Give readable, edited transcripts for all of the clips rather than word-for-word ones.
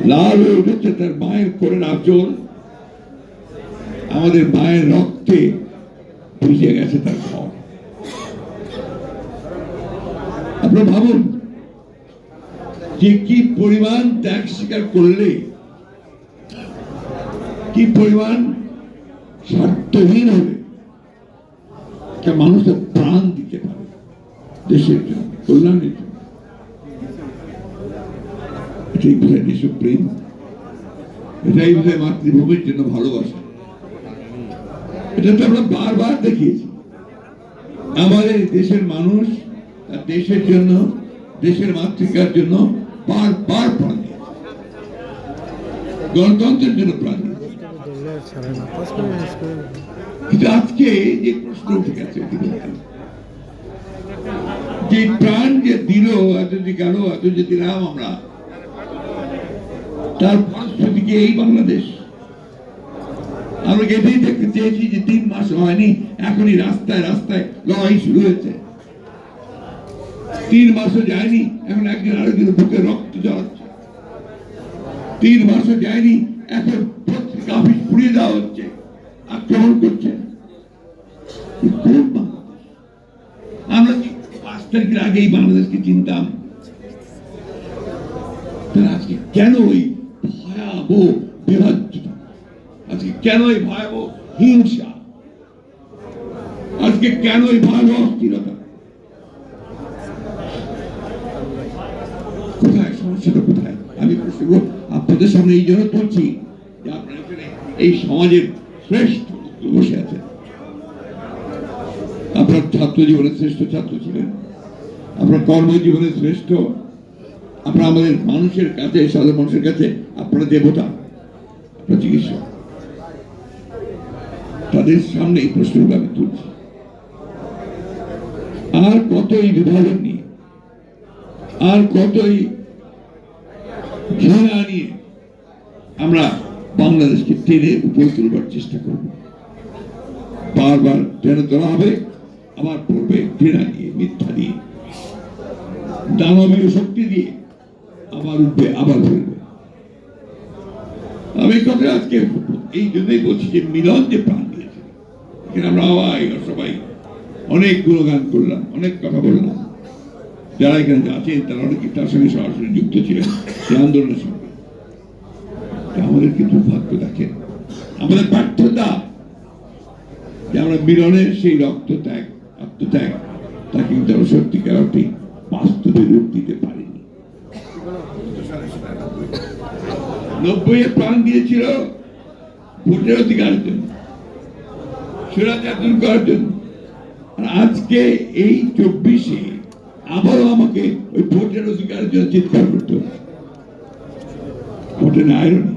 লাল হয়ে উঠেছে তার মায়ের কোলের আঁচল, আমাদের মায়ের রক্তে ভিজে গেছে তার ঘর। আপনারা ভাবুন যে কি পরিমাণ ত্যাগ স্বীকার করলে, কি পরিমাণ স্বার্থহীন হবে মানুষের প্রাণ দিতে পারে দেশের জন্য, কল্যাণের জন্য। এটাই বোধহয় দেশপ্রেম, এটাই বোধহয় মাতৃভূমির জন্য ভালোবাসা। এটা তো আমরা বারবার দেখিয়েছি। আমাদের দেশের মানুষ দেশের জন্য, দেশের মাতৃকার জন্য বারবার প্রাণ দিয়েছে, গণতন্ত্রের জন্য প্রাণ দিয়েছে। কিন্তু আজকে যে প্রশ্ন উঠে গেছে, যে প্রাণ যে দিল, এত যে গেল, এত যে দিলাম আমরা, তার ফলশ্রুতি কি এই বাংলাদেশ? আমরা এটাই দেখতে চেয়েছি যে 3 মাস হয়নি, এখনই রাস্তায় রাস্তায় লড়াই শুরু হয়েছে। 3 মাসও যায়নি, এখন একজন আরেকজনের বুকে রক্ত ঝরাচ্ছে। 3 মাসও যায়নি, এখন পত্রিকা অফিস পুড়িয়ে দেওয়া হচ্ছে, আক্রমণ করছে। আমরা 5 তারিখের আগেই বাংলাদেশকে চিনতাম, আজকে কেন ওই ভয়াবহ বিভাজ্যতা, আজকে কেন এই ভয়াবহ হিংসা, আজকে কেন এই ভয়াবহ অস্থিরতা? কোথায় সমস্যাটা, কোথায়? আমি প্রশ্ন আপনাদের সামনে এই জন্য তুলছি যে আপনারা এখানে এই সমাজের শ্রেষ্ঠ বসে আছেন। আপনার ছাত্র জীবনের শ্রেষ্ঠ ছাত্র ছিলেন, আপনার কর্মজীবনে শ্রেষ্ঠ, আপনারা আমাদের মানুষের কাছে, সাধারণ মানুষের কাছে আপনারা দেবতা, আপনার চিকিৎসক। তাদের সামনে এই প্রশ্নগুলো আমি তুলছি। আর কত এই বিভাজন নিয়ে, আর কত এই ঘৃণা নিয়ে আমরা বাংলাদেশকে টেনে উপরে তুলবার চেষ্টা করব? বারবার টেনে তোলা হবে, আবার পড়বে ঘৃণা দিয়ে, মিথ্যা দিয়ে, দানবীয় শক্তি দিয়ে, আবার উঠবে, আবার ফিরবে। আমি কথা আজকে এই জন্যই বলছি যে মিলন যে প্রাণ দিয়েছে, এখানে আমরা সবাই অনেক গুণগান করলাম, অনেক কথা বললাম। যারা এখানে আছেন তারা অনেকে তার সঙ্গে সরাসরি যুক্ত ছিলেন সেই আন্দোলনের সঙ্গে। আমাদের কিন্তু দুর্ভাগ্য, দেখেন আমাদের ব্যর্থতা যে আমরা মিলনের সেই রক্ত ত্যাগ, আত্মত্যাগ, তা কিন্তু আমরা সত্যিকার অর্থে বাস্তবে রূপ দিতে পারিনি। 90-এ প্রাণ দিয়েছিল ভোটের অধিকারের জন্য, স্বৈরাচার দূর করার জন্য। আজকে এই 24-এ আবারও আমাকে ওই ভোটের অধিকারের জন্য চিৎকার করতে হবে। ভোটের আইরনি,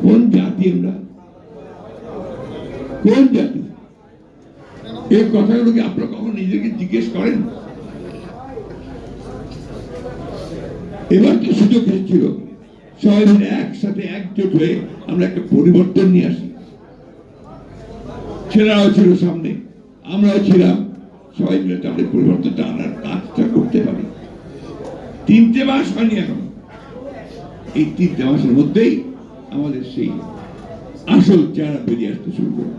কোন জাতি আমরা, কোন জাতি? এই কথাগুলো কি আপনারা কখন নিজেকে জিজ্ঞেস করেন? এবার তো সুযোগ এসেছিল সবাই মিলে একসাথে একজোট হয়ে আমরা একটা পরিবর্তন নিয়ে আসি। ছেলেরাও ছিল সামনে, আমরাও ছিলাম, সবাই মিলে তাদের পরিবর্তনটা আনার কাজটা করতে পারি। 3টে মাস হয়নি এখন, এই 3টে মাসের মধ্যেই আমাদের সেই আসল চেহারা বেরিয়ে আসতে শুরু করবে।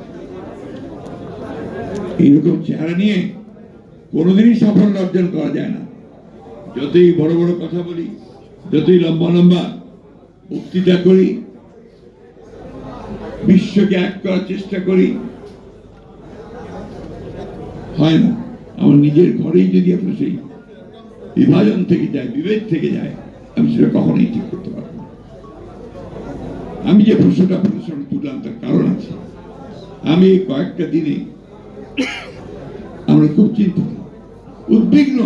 এইরকম চেহারা নিয়ে কোনোদিনই সাফল্য অর্জন করা যায় না। যতই বড় বড় কথা বলি, যতই লম্বা লম্বা বক্তৃতা করি, বিশ্বকে এক করার চেষ্টা করি, হয় না। আমার নিজের ঘরেই যদি আপনার সেই বিভাজন থেকে যায়, বিভেদ থেকে যায়, আমি সেটা কখনোই ঠিক করতে পারবো না। আমি যে প্রশ্নটা আপনাদের সামনে তুললাম তার কারণ আছে। আমি কয়েকটা দিনে আমরা খুব চিন্তিত, উদ্বিগ্ন,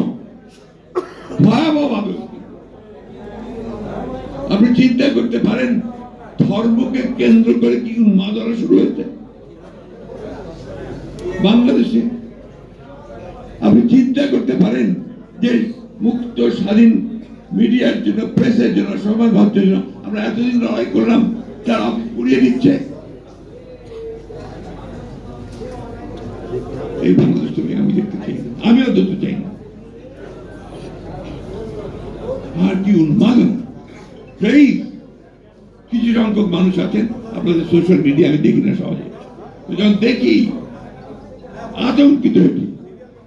ভয়াবহভাবে। আপনি চিন্তা করতে পারেন ধর্মকে কেন্দ্র করে কি উন্মাদনা শুরু হয়েছে বাংলাদেশে? আপনি চিন্তা করতে পারেন যে মুক্ত স্বাধীন মিডিয়ার জন্য, প্রেসের জন্য, সংবাদ মাধ্যমের জন্য আমরা এতদিন লড়াই করলাম, তারা পুড়িয়ে দিচ্ছে। এই বাংলাদেশ তুমি আমি দেখতে চাই না, আমিও দেখতে চাই না। আর কি উন্মাদনা, প্লিজ, কিছু সংখ্যক মানুষ আছেন আপনাদের সোশ্যাল মিডিয়া, আমি দেখি না সহজে, যখন দেখি আতঙ্কিত হচ্ছি,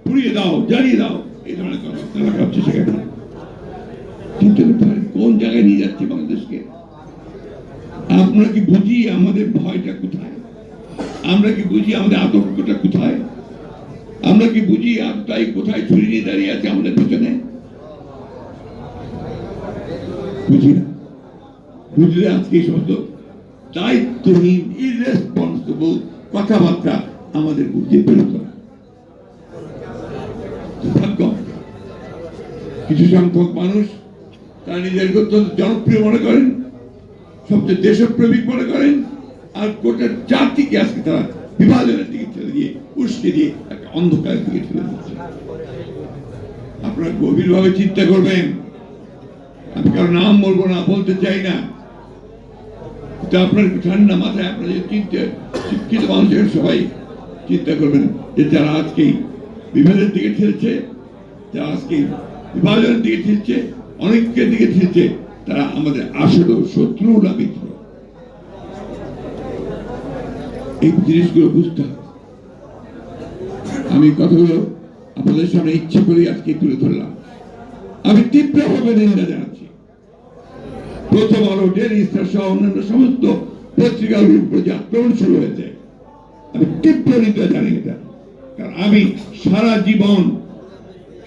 পুড়িয়ে দাও, জ্বালিয়ে দাও, এই ধরনের কথা হচ্ছে। সেখানে চিন্তা করতে পারেন কোন জায়গায় নিয়ে যাচ্ছে বাংলাদেশকে। আমরা কি বুঝি আমাদের ভয়টা কোথায়? আমরা কি বুঝি আমাদের আতঙ্কটা কোথায়? আমরা কি বুঝি আত্মাই কোথায় ছুরি নিয়ে দাঁড়িয়ে আছে আমাদের পেছনে? বুঝি না। বুঝলে আজকে এই সমস্ত দায়িত্বহীন ইররেসপন্সিবল কথাবার্তা আমাদের বুঝে বেরোত না। ভাগ্য কিছু সংখ্যক মানুষ তারা নিজেদেরকে অত্যন্ত জনপ্রিয় মনে করেন, সবচেয়ে দেশপ্রেমিক মনে করেন, আর গোটা জাতিকে আজকে তারা বিভাজনের দিকে ঠেলে দিয়ে, উস্কে দিয়ে একটা অন্ধকারের দিকে ঠেলে দিচ্ছে। আপনারা গভীরভাবে চিন্তা করবেন। আমি কারো নাম বলবো না, বলতে চাই না, কিন্তু আপনার ঠান্ডা মাথায় আপনারা যে শিক্ষিত মানুষের সবাই চিন্তা করবেন যে যারা আজকে বিভেদের দিকে ঠেলছে, যারা আজকে বিভাজনের দিকে ঠেলছে, অনেককে দিকে ঠেলছে, তারা আমাদের আসল শত্রু না মিত্র। এই জিনিসগুলো বুঝতে হবে। আমি কথাগুলো আপনাদের সামনে ইচ্ছে করে আজকে তুলে ধরলাম। আমি তীব্রভাবে নিন্দা জানাচ্ছি প্রথম আলো, ডেইলি স্টার সহ অন্যান্য সমস্ত পত্রিকাগুলোর উপর যে আক্রমণ শুরু হয়েছে, আমি তীব্র নিন্দা জানি এটা। কারণ আমি সারা জীবন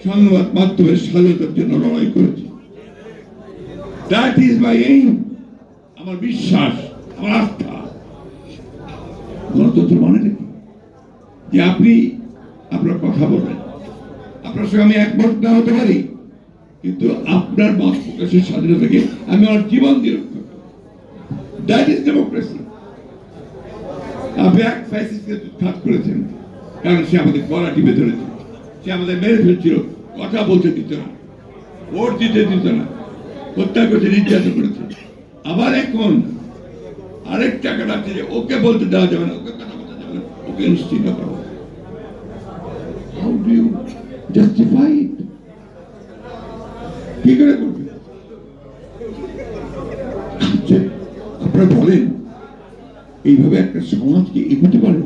সংবাদ মাধ্যমের স্বাধীনতার জন্য লড়াই করেছি। দ্যাট ইজ মাই এইম, আমার বিশ্বাস, আমার আস্থা। গণতন্ত্র মানে নাকি যে আপনি আপনার কথা বলবেন, আপনার সঙ্গে আমি একমত না হতে পারি, কিন্তু আপনার মত প্রকাশের স্বাধীনতাকে আমি আমার জীবন দিয়ে রক্ষা করি। That is democracy. আপনি এক ফ্যাসিস্টকে উৎখাত করেছেন কারণ সে আমাদের গলা টিপে ধরেছে, সে আমাদের মেরে ফেলছিল, কথা বলতে দিত না, ভোট দিতে দিত না, হত্যা করতে, নির্যাতন করেছে। আবার এখন আরেক টাকা রাখছে যে ওকে বলতে দেওয়া যাবে না, ওকে কথা বলতে যাবে না, ওকে নিশ্চিত করো। How do you justify it? কি করে করবে? আপনারা বলেন এইভাবে একটা সমাজকে এগোতে পারে?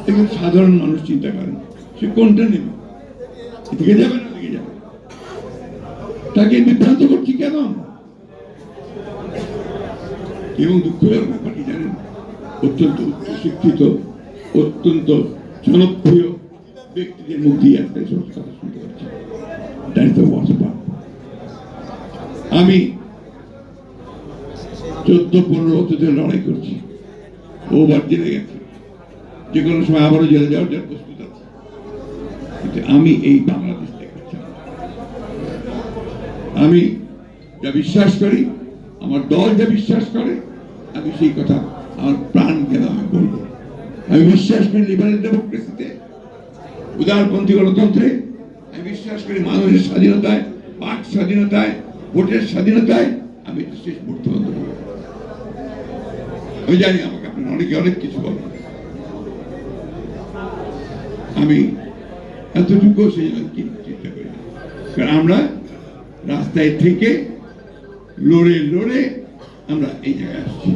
দেখুন সাধারণ মানুষ চিন্তা করেন, সে কোনটা নেবে, এদিকে যাবে না দিকে যাবে, তাকে বিভ্রান্ত করছি কেন? এবং দুঃখের ব্যাপারটি জানেন, অত্যন্ত উচ্চশিক্ষিত, অত্যন্ত জনপ্রিয় ব্যক্তিদের মুখ দিয়ে একটা সমস্ত কথা শুনতে পাচ্ছি। আমি 14-15 বছর ধরে লড়াই করছি, ওবার জেলে গেছে, যে কোনো সময় আবারও জেলে যাওয়ার জন্য প্রস্তুত আছে, কিন্তু আমি এই বাংলাদেশ দেখতে চাই। আমি যা বিশ্বাস করি, আমার দল যা বিশ্বাস করে, আমি সেই কথা আমার প্রাণ কেন আমি বলবো। আমি বিশ্বাস করি লিবারেল ডেমোক্রেসিতে, উদারপন্থী গণতন্ত্রে। আমি বিশ্বাস করি মানুষের স্বাধীনতায়, বাক স্বাধীনতায়, ভোটের স্বাধীনতায়। আমি শেষ বর্তমান আমি জানি আমাকে আপনার অনেকে অনেক কিছু বলেন, আমি এতটুকু সেই চিন্তা করি না। কারণ আমরা রাস্তায় থেকে লড়ে লড়ে আমরা এই জায়গায় আসছি।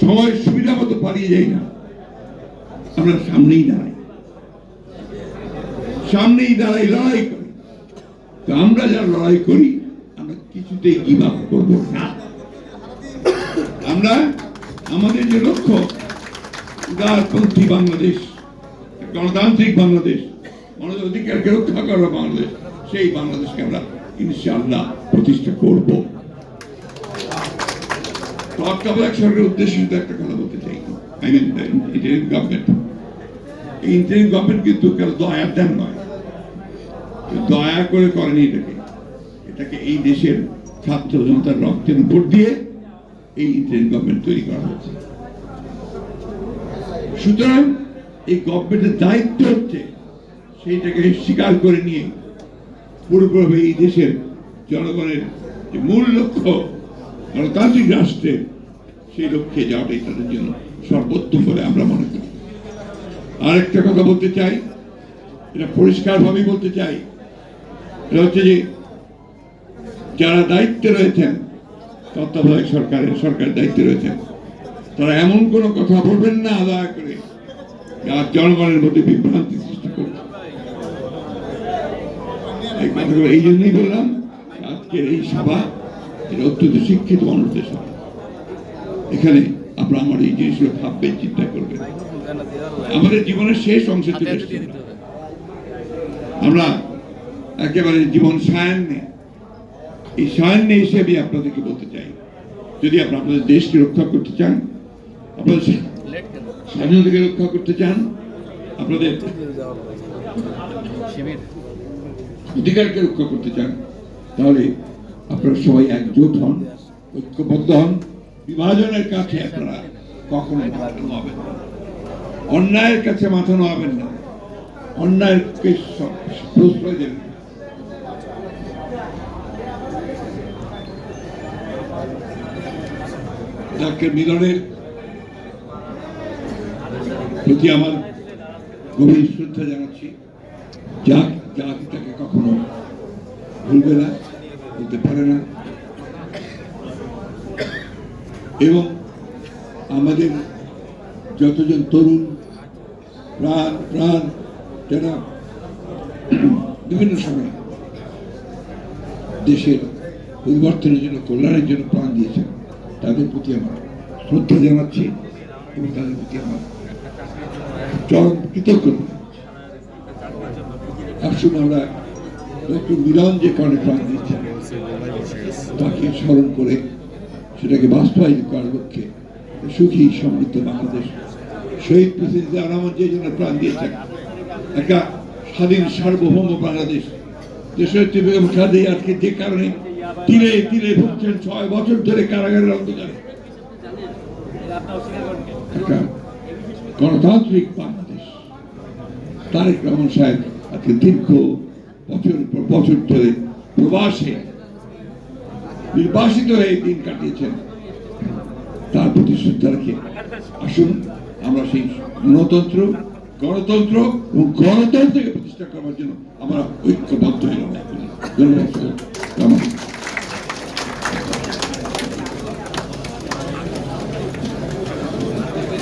সময় সুবিধা মতো পালিয়ে যাই না, আমরা সামনেই দাঁড়াই, লড়াই করি। তো আমরা যারা লড়াই করি, আমরা কিছুতেই গিভ আপ করবো না। আমরা আমাদের যে লক্ষ্য, উদারপন্থী বাংলাদেশ, গণতান্ত্রিক বাংলাদেশ, মানুষের অধিকারকে রক্ষা করা বাংলাদেশ, সেই বাংলাদেশকে আমরা ইনশাআল্লাহ প্রতিষ্ঠা করব। তত্ত্বাবধায়ক সরকারের উদ্দেশ্যে শুধু একটা কথা বলতে চাই, ইন্টারিম গভর্নমেন্ট, এই ইন্টারিম গভর্নমেন্ট কিন্তু কেউ দয়া দেন নয়, দয়া করে করেনি এটাকে এই দেশের ছাত্র জনতার রক্তের উপর দিয়ে এই ইন্টারিম গভর্নমেন্ট তৈরি করা হয়েছে। সুতরাং এই গভর্নমেন্টের দায়িত্ব হচ্ছে সেইটাকে স্বীকার করে নিয়ে পুরোপুরি এই দেশের জনগণের যে মূল লক্ষ্য, গণতান্ত্রিক রাষ্ট্রের, সেই লক্ষ্যে যাওয়াটাই তাদের জন্য সর্বোত্তম বলে আমরা মনে করি। আরেকটা কথা বলতে চাই, এটা পরিষ্কারভাবেই বলতে চাই, এটা হচ্ছে যে যারা দায়িত্বে রয়েছেন, তত্ত্বাবধায়ক সরকারের দায়িত্বে রয়েছেন, তারা এমন কোনো কথা বলবেন না দয়া করে যা জনগণের মধ্যে বিভ্রান্তি সৃষ্টি করবে। এই কথাগুলো এই জন্যই বললাম, আজকের এই সভা এটা অত্যন্ত শিক্ষিত মানুষদের সভা। এখানে আপনারা আমার এই জিনিসগুলো ভাববেন, চিন্তা করবেন। আমাদের জীবনের শেষ অংশে চলে এসেছি, আমরা একেবারে জীবন সায়ান্নে। এই সায়ান্নে হিসেবে আপনাদেরকে বলতে চাই, যদি আপনারা আপনাদের দেশকে রক্ষা করতে চান, আপনাদের স্বাধীনতাকে রক্ষা করতে চান, আপনাদের অধিকারকে রক্ষা করতে চান, তাহলে আপনারা সবাই একজোট হন, ঐক্যবদ্ধ হন। বিভাজনের কাছে আপনারা কখনো মাথা নোয়াবেন না, অন্যায়ের কাছে মাথা নোয়াবেন না, অন্যায়কে প্রশ্রয় দেবেন। ডাক্তার মিলনের প্রতি আমার গভীর শ্রদ্ধা জানাচ্ছি। জাতি তাকে কখনো ভুলবে না, বলতে পারে না। এবং আমাদের যতজন তরুণ প্রাণ যারা বিভিন্ন সময় দেশের পরিবর্তনের জন্য, কল্যাণের জন্য প্রাণ দিয়েছেন, তাদের প্রতি আমার শ্রদ্ধা জানাচ্ছি এবং তাদের প্রতি আমার চরম কৃতজ্ঞতা। আসুন আমরা ডক্টর মিলন যে কারণে প্রাণ দিয়েছেন তাকে স্মরণ করে সেটাকে বাস্তবায়িত করার লক্ষ্যে সুখী সমৃদ্ধ বাংলাদেশ, শহীদ প্রেসিডেন্ট জিয়া রহমান যে জন্য প্রাণ দিয়েছেন, একটা স্বাধীন সার্বভৌম বাংলাদেশ, দেশনেত্রী বেগম খালেদা জিয়া আজকে যে কারণে তিলে তিলে ভুগছেন 6 বছর ধরে কারাগারের অন্ধকারে, একটা গণতান্ত্রিক বাংলাদেশ। তারেক রহমান সাহেব আজকে দীর্ঘ বছর পর বছর ধরে প্রবাসে নির্বাসিত হয়ে দিন কাটিয়েছেন, তার প্রতি শ্রদ্ধা রেখে আসুন আমরা সেই গণতন্ত্র এবং গণতন্ত্রকে প্রতিষ্ঠা করার জন্য আমরা ঐক্যবদ্ধ হলাম। ধন্যবাদ।